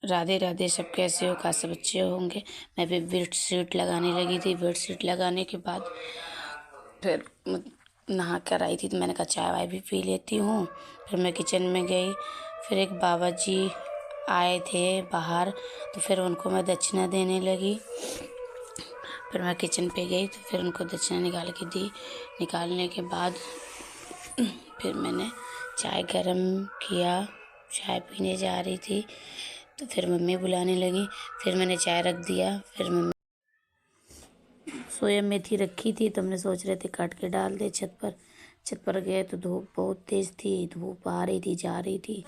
राधे राधे। सब कैसे हो? का सब अच्छे होंगे। मैं भी बेड शीट लगाने लगी थी। बेड शीट लगाने के बाद फिर नहा कर आई थी, तो मैंने कहा चाय वाय भी पी लेती हूँ। फिर मैं किचन में गई। फिर एक बाबा जी आए थे बाहर, तो फिर उनको मैं दक्षिणा देने लगी। फिर मैं किचन पे गई तो फिर उनको दक्षिणा निकाल के दी। निकालने के बाद फिर मैंने चाय गरम किया। चाय पीने जा रही थी तो फिर मम्मी बुलाने लगी। फिर मैंने चाय रख दिया। फिर मम्मी सोया मेथी रखी थी तो हमने सोच रहे थे काट के डाल दे छत पर। छत पर गए तो धूप बहुत तेज़ थी, धूप आ रही थी जा रही थी।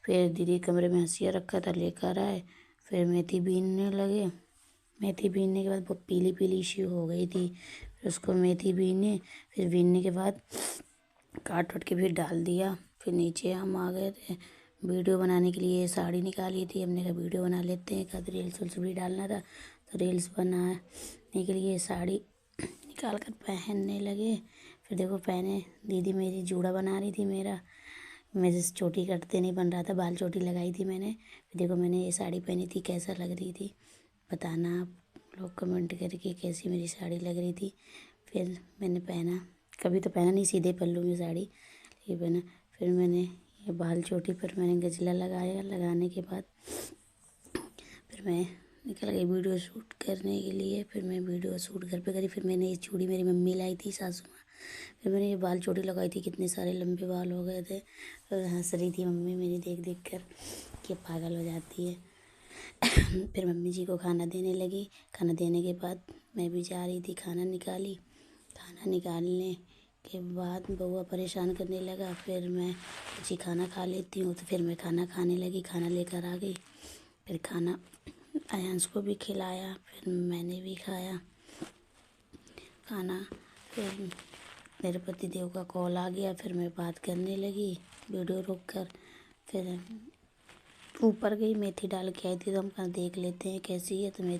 फिर दीदी कमरे में हंसिया रखा था, लेकर आए। फिर मेथी बीनने लगे। मेथी बीनने के बाद बहुत पीली पीली सी हो गई थी। फिर उसको मेथी बीने। फिर बीनने के बाद काट वाट के फिर डाल दिया। फिर नीचे हम आ गए थे वीडियो बनाने के लिए। साड़ी निकाली थी, हमने कहा वीडियो बना लेते हैं, कद रील्स उल्स भी डालना था तो रील्स बनाने के लिए साड़ी निकाल कर पहनने लगे। फिर देखो पहने, दीदी मेरी जूड़ा बना रही थी मेरा। मेरे से चोटी कटते नहीं बन रहा था, बाल चोटी लगाई थी मैंने। फिर देखो मैंने ये साड़ी पहनी थी, कैसा लग रही थी बताना आप लोग कमेंट करके, कैसी मेरी साड़ी लग रही थी। फिर मैंने पहना, कभी तो पहना नहीं सीधे पल्लू में साड़ी, ये पहना। फिर मैंने ये बाल चोटी पर मैंने गजला लगाया। लगाने के बाद फिर मैं निकल गई वीडियो शूट करने के लिए। फिर मैं वीडियो शूट घर पे करी। फिर मैंने ये चूड़ी मेरी मम्मी लाई थी, सासू माँ। फिर मैंने ये बाल चोटी लगाई थी, कितने सारे लंबे बाल हो गए थे। फिर हंस रही थी मम्मी मेरी देख देख कर कि पागल हो जाती है। फिर मम्मी जी को खाना देने लगी। खाना देने के बाद मैं भी जा रही थी, खाना निकाली। खाना निकालने के बाद बउआ परेशान करने लगा। फिर मैं जी खाना खा लेती हूँ, तो फिर मैं खाना खाने लगी। खाना लेकर आ गई। फिर खाना आयांश को भी खिलाया। फिर मैंने भी खाया खाना। फिर मेरे पति देव का कॉल आ गया। फिर मैं बात करने लगी वीडियो रोक कर। फिर ऊपर गई, मेथी डाल के आई थी तो हम कहा देख लेते हैं कैसी है। तो मेथी